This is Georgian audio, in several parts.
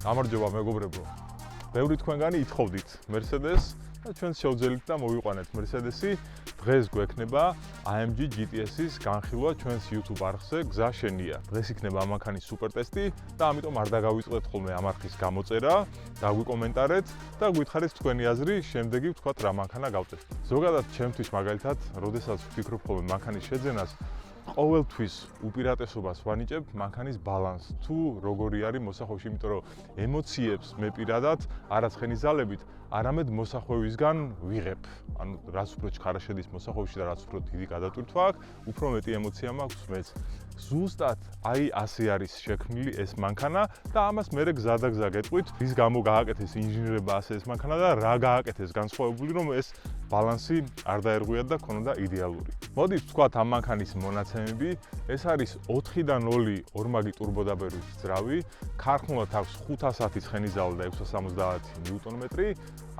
გამარჯობა მეგობრებო. ბევრი თქვენგანი ითხოვდით Mercedes და ჩვენ შევძელით და მოვიყვანეთ Mercedes-ი. დღეს გვექნება AMG GTS-ის განხილვა ჩვენს YouTube არხზე გზა შენია. დღეს იქნება ამ მანქანის სუპერ ტესტი და ამიტომ არ დაგავიწყდეთ ხოლმე ამ არხის გამოწერა, დაგვიკომენტარეთ და გითხარით თქვენი აზრი, შემდეგი ვთქვათ რა მანქანა გავწევთ. ზოგადად ჩემთვის მაგალითად, როდესაც ვფიქრობ ხოლმე მანქანის შეძენას, ყოველთვის უპირატესობას ვანიჭებ მანქანის ბალანსს, თუ როგორი არის მოსახვევში, იმიტომ რომ ემოციებს მე პირადად არაც ხენის ძალებით, არამედ მოსახვევისგან ვიღებ. ანუ რაც უფრო ჩქარა შედის მოსახვევში და რაც უფრო დიდი გადატვირთვა აქვს, უფრო მეტი ემოცია მაქვს მეც. ზუსტად აი ასე არის შექმნილი ეს მანქანა და ამას მე გზადაგზა გეტყვით, რის გამო გააკეთეს ინჟინერებმა ასე ეს მანქანა და რა გააკეთეს განსხვავებული, რომ ეს ბალანსი არ დაერღვიათ და ქონოდა იდეალური. მოდით ვთქვათ ამ მანქანის მონაცემები. ეს არის 4-დან 0 ორმაგი ტურბოდაბერვის ძრავი, ქარხნულად აქვს 510 ცხენისძალე და 670 ნიუტონმეტრი,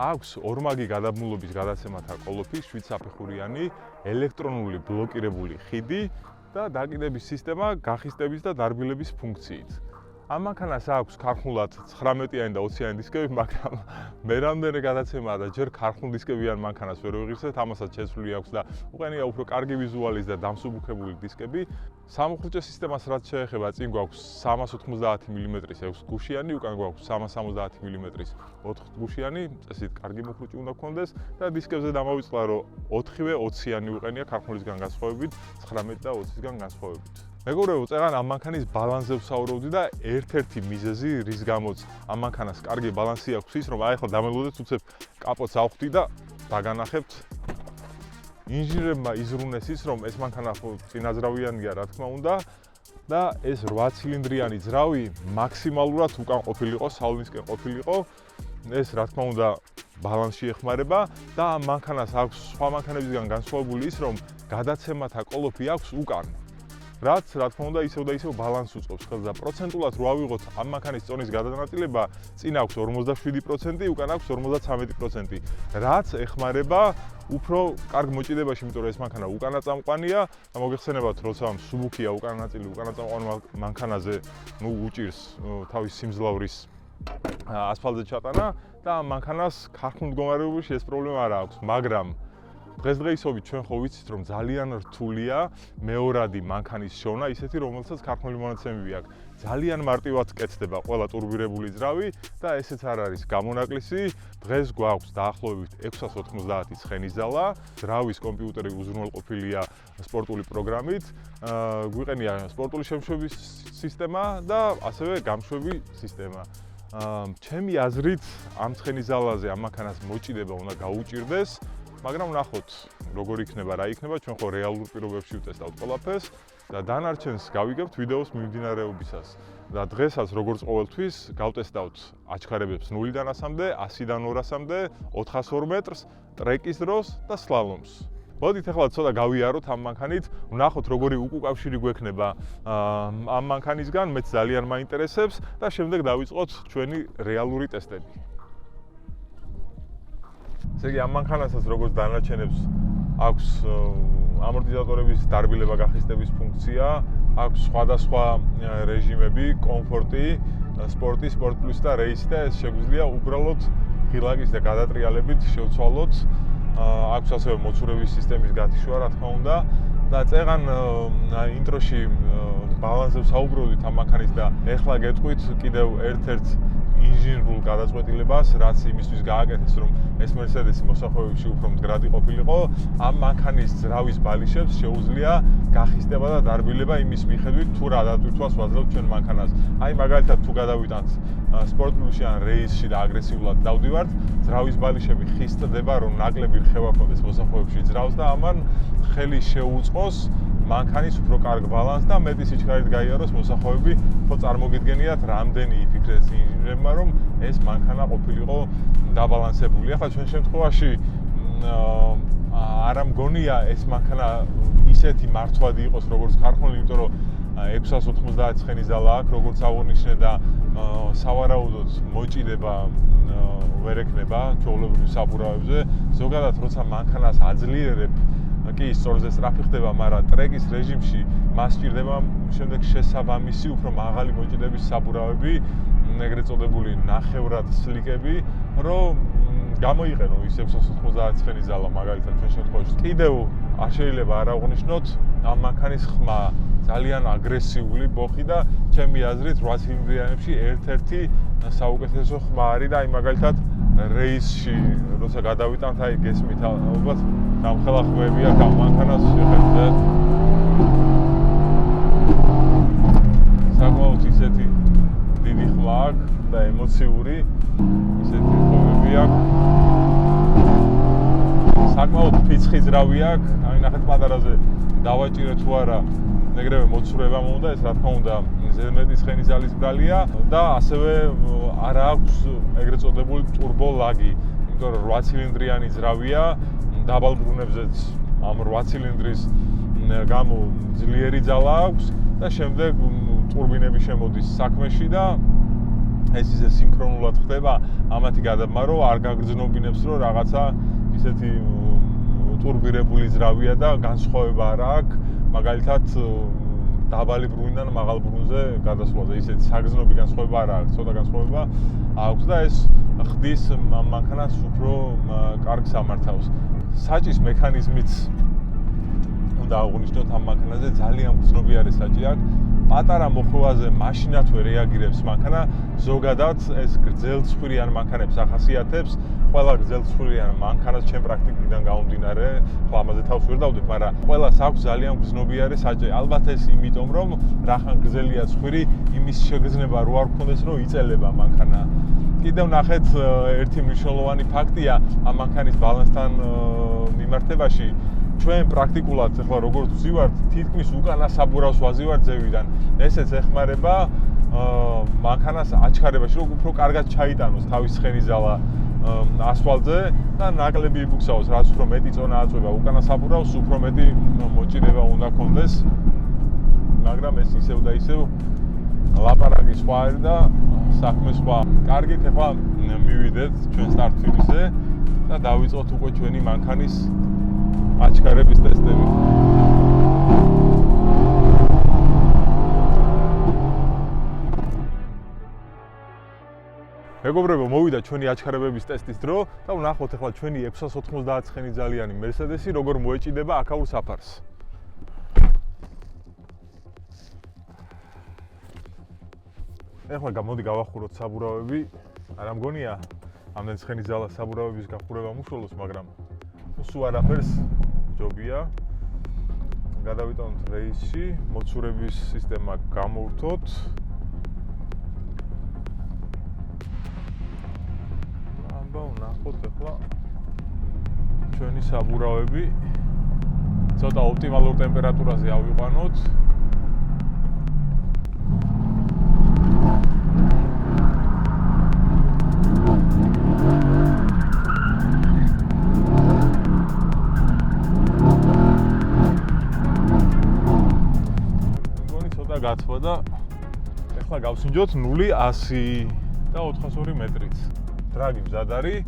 აქვს ორმაგი გადაბმულობის გადაცემათა ყოლოფი, 7 საფეხურიანი, ელექტრონული ბლოკირებული ხიდი და დაკიდების სისტემა გახისტების და დარბილების ფუნქციით. ამ მანქანას აქვს ქარხნულად 19-იანი და 20-იანი დისკები, მაგრამ მე რამდენი გადაცემაა და ჯერ ქარხნულ დისკებიან მანქანას ვერ ვიღირსეთ, ამასაც შეცვლილი აქვს და უყენია უფრო კარგი ვიზუალის და დამსუბუქებული დისკები. სამუხრუჭე სისტემას რაც შეეხება, წინ გვაქვს 390 მმ-ის 6 გუშიანი, უკან გვაქვს 370 მმ-ის 4 გუშიანი, წესით კარგი მუხრუჭი უნდა გქონდეს და დისკებზე დამოვიწყდა, რომ 4-ვე 20-იანი უყენია ქარხნულისგან განსხვავებით, 19 და 20-ისგან განსხვავებით. მეგობრებო, წეგან ამ მანქანის ბალანსზე ვსაუბრობდი და ერთ-ერთი მიზეზი, რის გამოც ამ მანქანას კარგი ბალანსი აქვს ის, რომ აი ახლა დამელოდეთ უცებ კაპოტს ავხდი და დაგანახებთ. ინჟინერებმა იზრუნეს ის, რომ ეს მანქანა წინაძრავიანია, რა თქმა უნდა, და ეს 8 ცილინდრიანი ძრავი მაქსიმალურად უკან ყოფილიყო, სალონისკენ ყოფილიყო. ეს რა თქმა უნდა ბალანსში ეხმარება და ამ მანქანას აქვს სხვა მანქანებისგან განსხვავებული ის, რომ გადაცემათა ყოლოფი აქვს უკან. რაც რა თქმა უნდა ისევ და ისევ ბალანსს უწყობს ხელს და პროცენტულად რო ავიღოთ ამ მანქანის წონის გადანაწილება, წინ აქვს 47%, უკან აქვს 53%, რაც ეხმარება უფრო კარგ მოჭიდებაში, იმიტომ რომ ეს მანქანა უკანაწამყვანია და მოგეხსენებათ, როცა მსუბუქია უკანა ნაწილი, უკანაწამყვან მანქანაზე, უჭირს თავის სიმძლავრის ასფალტზე ჩატანა და ამ მანქანას ქარხნულ მდგომარეობაში ეს პრობლემა არ აქვს, მაგრამ დღესდღეობით ჩვენ ხო ვიცით, რომ ძალიან რთულია მეორადი მანქანის შოვნა, ისეთი, რომელსაც ქარხნული მონაცემები აქვს. ძალიან მარტივად კეთდება ყველა ტურბირებული ძრავი და ესეც არ არის გამონაკლისი. დღეს გვაქვს დაახლოებით 690 ცხენისძალა, ძრავის კომპიუტერი უზრუნველყოფილია სპორტული პროგრამით, გვიყენია სპორტული შემშვების სისტემა და ასევე გამშვები სისტემა. ჩემი აზრით, ამ ცხენისძალაზე ამ მანქანას მოჭიდება უნდა გაუჭირდეს. მაგრამ ნახოთ, როგორ იქნება, რა იქნება, ჩვენ ხო რეალურ პირობებში ვტესტავთ ყველაფერს და დანარჩენს გავიგებთ ვიდეოს მიმდინარეობისას. და დღესაც როგორც ყოველთვის გავტესტავთ აჩქარებებს 0-დან 100-მდე, 100-დან 200-მდე, 402 მეტრს, ტრეკის დროს და სლალომს. მოდით ახლა ცოტა გავიაროთ ამ მანქანით, ვნახოთ როგორი უკავშირი გვექნება ამ მანქანისგან, მეც ძალიან მაინტერესებს და შემდეგ დავიწყოთ ჩვენი რეალური ტესტები. ესე იგი, ამ მანქანასაც როგორც დანარჩენებს აქვს ამორტიზატორების დარბილება გახისტების ფუნქცია, აქვს სხვადასხვა რეჟიმები, კომფორტი, სპორტი, სპორტ პლუს და რეისი და ეს შეგვიძლია უბრალოდ ღილაკის და გადატრიალებით შევცვალოთ. აქვს ასევე მოცურების სისტემის გათიშვა, რა თქმა უნდა. და წეგან ინტროში ბალანსზე ვსაუბრობდით ამ მანქანის და ეხლა გეტყვით კიდევ ერთ-ერთ ინჟინერულ გადაწყვეტილებას, რაც იმისთვის გააკეთეს, რომ ეს Mercedes-ი მოსახვევებში უფრო მდგრადი ყოფილიყო, ამ მანქანის ძრავის ბალიშებს შეუძლია გახისტება და დარბილება იმის მიხედვით, თუ რა დატვირთვას ვაძლევთ ჩვენ მანქანას. აი მაგალითად თუ გადავიტანთ სპორტ პლუსში ან რეისში და აგრესიულად დავდივართ, ძრავის ბალიშები ხისტდება, რომ ნაკლები რხევა ქონდეს მოსახვევებში ძრავს და ამან ხელი შეუწყოს მანქანის უფრო კარგ ბალანსს და მეტი სიჩქარით გაიაროს მოსახვევები. ხო წარმოგიდგენიათ, რამდენი იფიქრეს ინჟინერებმა, რომ ეს მანქანა ყოფილიყო დაბალანსებული. ახლა ჩვენ შემთხვევაში არ მგონია ეს მანქანა ისეთი მართვადი იყოს, როგორც ქარხნული, იმიტომ რომ 690 ცხენისძალა აქვს, როგორც აღნიშნე და სავარაუდოდ მოჭიდება ვერ ექნება ჩვეულებრივ საბურავებზე. ზოგადად, როცა მანქანას აძლიერებ, კი სწორზე სწრაფი ხდება, მაგრამ ტრეკის რეჟიმში მას სჭირდება შემდეგ შესაბამისი უფრო მაღალი მოჭიდების საბურავები ეგრეთ წოდებული ნახევრად სლიკები, რომ გამოიყენო ის 690 ცხენი ძალა მაგალითად ჩვენ შემთხვევაში. კიდევ არ შეიძლება არ აღვნიშნოთ ამ მანქანის ხმა, ძალიან აგრესიული ბოხი და ჩემი აზრით 8 ცილინდრიანებში ერთ-ერთი საუკეთესო ხმა არის და აი მაგალითად რეისში როცა გადავიტანთ აი გესმით ალბათ დამხელა ხმები აქვს ამ მანქანას შეხედეთ. საკმაოდ ისეთი დიდი ხმა აქვს და ემოციური ისეთი ხმები აქვს. საკმაოდ ფიცხი ძრავი აქვს, აი ნახეთ პატარაზე დავაჭირე თუ არა, ეგრევე მოცურება მომდა, ეს რა თქმა უნდა ზედმეტი ცხენი ძალის ბრალია და ასევე არ აქვს ეგრეთ წოდებული ტურბო ლაგი, იმიტომ რომ 8 ცილინდრიანი ძრავია, დაბალ ბრუნებზეც ამ 8 ცილინდრის გამო ძლიერი ძალა აქვს და შემდეგ ტურბინები შემოდის საქმეში და ეს ისე სინქრონულად ხდება, ამათი გადაბმა რომ არ გაგრძნობინებს რომ რაღაცა ისეთი ტურბირებული ძრავია და განსხვავება არ აქვს, მაგალითად დაბალი ბრუნიდან მაღალ ბრუნზე გადასვლაზე, ისეთი საგრძნობი განსხვავება არ აქვს, ცოტა განსხვავება აქვს და ეს ხდის მანქანას უფრო კარგ სამართავს. საჭის მექანიზმიც უნდა აღვნიშნოთ ამ მანქანაზე, ძალიან გრძნობიარე საჭი აქვს. პატარა მოხვევაზე მაშინათვე რეაგირებს მანქანა, ზოგადად ეს გრძელცხვირიან მანქანებს ახასიათებს. ყველა გრძელცხვირიან მანქანას ჩემ პრაქტიკიდან გამომდინარე, ხო ამაზე თავს ვერ დავდებ, მაგრამ ყველას აქვს ძალიან გრძნობიარე საჭი. ალბათ ეს იმიტომ, რომ რახან გრძელია ცხვირი, იმის შეგრძნება რო არ გქონდეს, რომ იწელება მანქანა. კიდევ ნახეთ ერთი მნიშვნელოვანი ფაქტია ამ მანქანის ბალანსთან მიმართებაში. ჩვენ პრაქტიკულად ახლა როგორც ვზივართ, თითქმის უკანა საბურავს ვაზივართ ზევიდან. ესეც ეხმარება მანქანას აჩქარებაში, რომ უფრო კარგად ჩაიტანოს თავის ცხენი ზალა ასფალტზე და ნაკლები იბუქსაოს, რაც უფრო მეტი წონა აწვება უკანა საბურავს, უფრო მეტი მოჭიდება უნდა კონდეს. მაგრამ ეს ისევ და ისევ ლაპარაკი სხვა არის და საქმე სხვა. კარგით, ახლა მივიდეთ ჩვენ სტარტ ფინიშზე და დავიწყოთ უკვე ჩვენი მანქანის აჩქარების ტესტები. მეგობრებო, მოვიდა ჩვენი აჩქარებების ტესტის დრო და ვნახოთ ახლა ჩვენი 690 ცხენი ძალიანი მერსედესი როგორ მოეჭიდება აქაურ საფარს. ახლა გამოდი გავახუროთ საბურავები. არა მგონია ამდენ ცხენი ძალა საბურავების გახურება მუშაობს, მაგრამ სულ არაფერს ჯობია. გადავიტანოთ რეისში, მოცურების სისტემა გამოვთოთ. ვნახოთ ახლა ჩვენი საბურავები ცოტა ოპტიმალურ ტემპერატურაზე ავიყვანოთ. მგონი ცოტა გათვა და ახლა გავსინჯოთ 0-100 და 402 მეტრით. დრაგი მზად არის,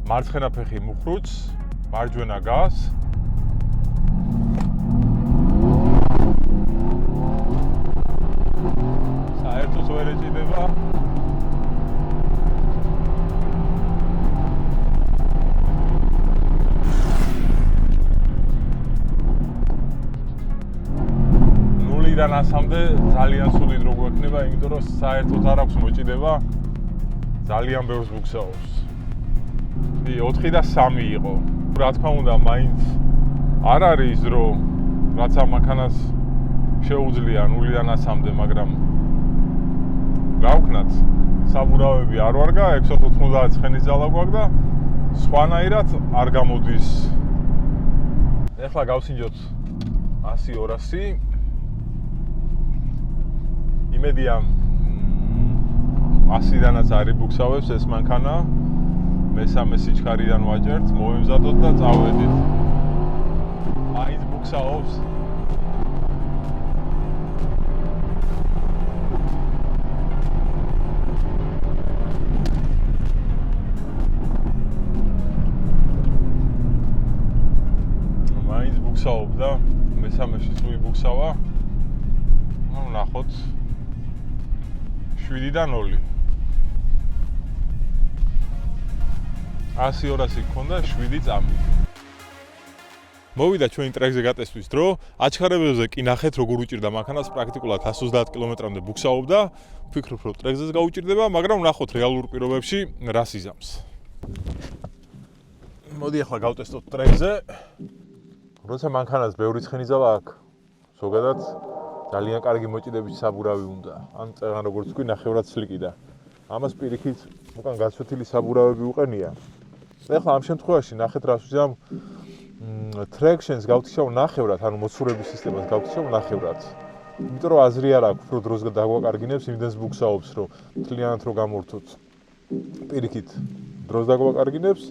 მარცხენა ფეხი მუხრუჭს, მარჯვენა გას. საერთოდ ვერ ეჭიდება. ნულიდან 100-მდე ძალიან სული დრო გვექნება, იმიტომ რომ საერთოდ არ აქვს მოჭიდება. ძალიან ბევრს ბუქსაობს. 4 და 3 იყო. რა თქმა უნდა, მაინც არ არის ის დრო, რაც ამ მანქანას შეუძლია 0-დან 100-მდე, მაგრამ გავქნათ საბურავები არ ვარგა, 690 ცხენი ძალა გვაქვს და სხვანაირად არ გამოდის. ეხლა გავსინჯოთ 100-200. იმედია 100-დანაც არის ბუქსავებს ეს მანქანა. მესამე სიჩქარიდან ვაჭერთ, მოვემზადოთ და წავედით. მაინც ბუქსავობს. მაინც ბუქსავობს და მესამეში სულ იბუქსავა. ნახოთ 7-დან 0. 100-200 გქონდა 7 წამი. მოვიდა ჩვენი ტრეკზე გატესტვის დრო, აჩხარებელზე კი ნახეთ როგორ უჭირდა მანქანას პრაქტიკულად 130 კმ-მდე ბუქსაობდა. ვფიქრობ, რომ ტრეკზეც გაუჭირდება, მაგრამ ნახოთ რეალურ პირობებში რას იზამს. მოდი ახლა გავტესტოთ ტრეკზე. როცა მანქანას ბევრი ცხენი ზავა აქვს, ზოგადად ძალიან კარგი მოჭიდების საბურავი უნდა. ან წეგან როგორც თქვი, ნახევრად სლიკი და ამას პირიქით უკან გაცვეთილი საბურავები უყენია. ეხლა ამ შემთხვევაში ნახეთ რას ვიზამ ტრექშენს გავთიშავ ნახევრად, ანუ მოცურების სისტემას გავთიშავ ნახევრად. იმიტომ რომ აზრი არ აქვს, რომ დროს დაგვაკარგინებს, იმდენს ბუქსაობს, რომ მთლიანად რო გამორთოთ. პირიქით დროს დაგვაკარგინებს,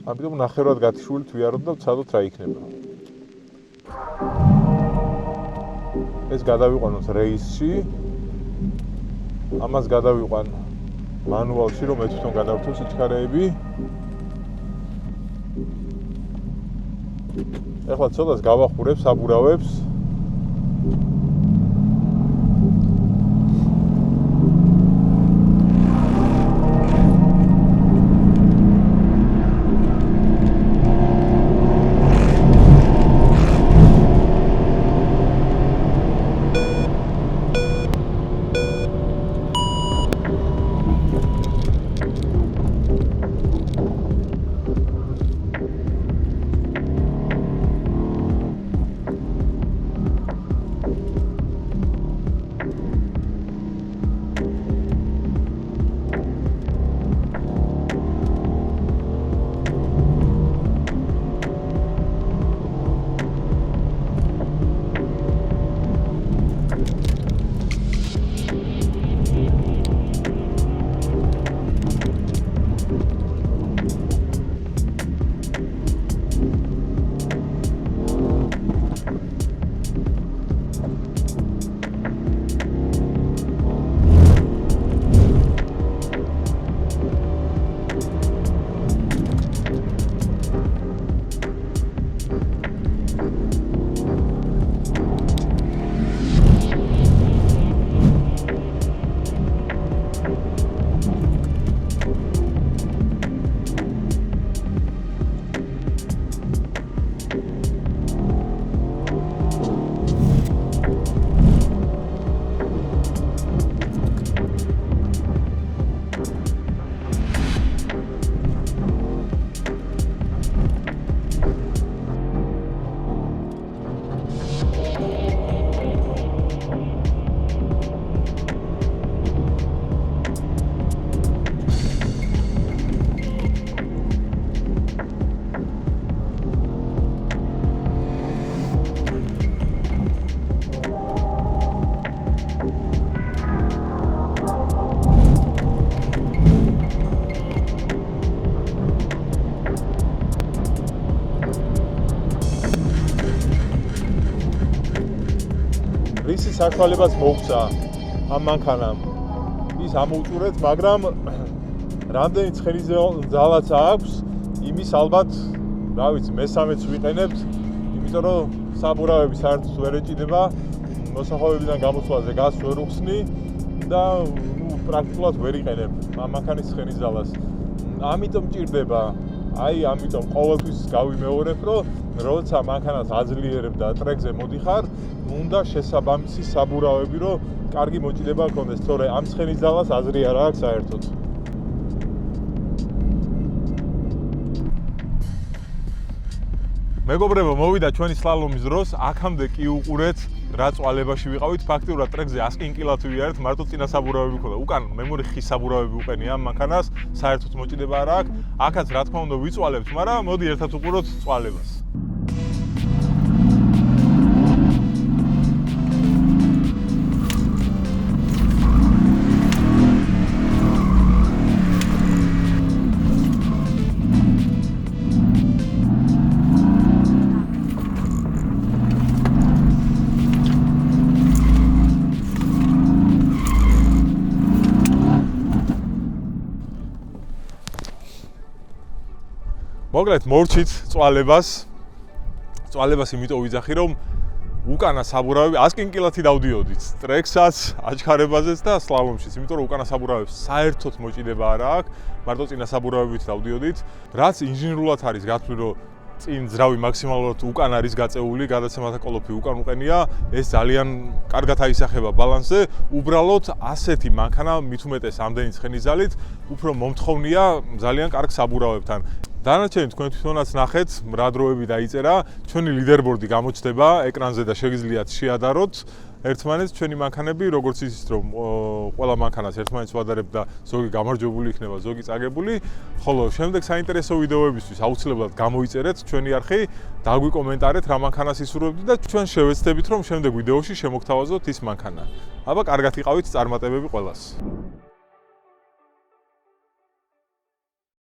ამიტომ ნახევრად გათიშულით ვიაროთ და ვცადოთ რა იქნება. ეს გადავიყვანოთ რეისში. ამას გადავიყვან მანუალში, რომ მე თვითონ გადავთვალ სიჩქარეები. ეხლა ცოტას გავახურებ საბურავებს. რისი საშუალებას მოგვცა ამ მანქანამ ის ამოუწურეთ, მაგრამ რამდენი ცხენი ძალაც აქვს, იმის ალბათ, რა ვიცი, მესამეც ვიყენებთ, იმიტომ რომ საბურავები საერთოდ ვერ ეჭიდება, მოსახოვებიდან გამოსვლაზე გაზს ვერ უხსნი და პრაქტიკულად ვერ იყენებ ამ მანქანის ცხენის ძალას. ამიტომ ჭირდება, ამიტომ ყოველთვის გავიმეორებ, რომ როცა მანქანას აძლიერებ და ტრეკზე მოდიხარ, უნდა შესაბამისი საბურავები, რომ კარგი მოჭიდება გქონდეს, თორე ამ ცხენის ძალას აზრი არ აქვს საერთოდ. მეგობრებო, მოვიდა ჩვენი სლალომის დროს, აქამდე კი უყურეთ რა წვალებაში ვიყავით, ფაქტიურად ტრეკზე 100 კილოთი ვიარეთ, მარტო წინა საბურავები ქონდა. უკან მემორი ხის საბურავები უყენია ამ მანქანას, საერთოდ მოჭიდება არ აქვს. აქაც რა თქმა უნდა ვიწვალებთ, მაგრამ მოდი ერთად უყუროთ წვალებას. მოკლედ მორჩით წვალებას იმიტომ ვიძახი, რომ უკანა საბურავები 100 კილოметრი დავდიოდით ტრეკსაც, აჩქარებაზეც და სლალომშიც, იმიტომ რომ უკანა საბურავებს საერთოდ მოჭიდება არ აქვს, მარტო წინა საბურავებით დავდიოდით, რაც ინჟინრულად არის გათვლი, რომ წინ ძრავი მაქსიმალურად უკან არის გაწეული, გადაცემათა კოლოფი უკან უყენია, ეს ძალიან კარგად აისახება ბალანსზე. უბრალოდ ასეთი მანქანა მით უმეტეს ამდენი ცხენის ძალით უფრო მომთხოვნია ძალიან კარგ საბურავებთან. დანარჩენი თქვენ თვითონაც ნახეთ, რა დროები დაიწერა, ჩვენი ლიდერბორდი გამოჩნდება ეკრანზე და შეგიძლიათ შეადაროთ ერთმანეთს ჩვენი მანქანები, როგორც იცით, რომ ყველა მანქანას ერთმანეთს ვადარებთ და ზოგი გამარჯვებული იქნება, ზოგი წაგებული, ხოლო შემდეგ საინტერესო ვიდეოებისთვის აუცილებლად გამოიწერეთ ჩვენი არხი, დაგვიკომენტარეთ რა მანქანას ისურვებთ და ჩვენ შევეცდებით, რომ შემდეგ ვიდეოში შემოგთავაზოთ ის მანქანა. აბა, კარგად იყავით წარმატებები ყველას.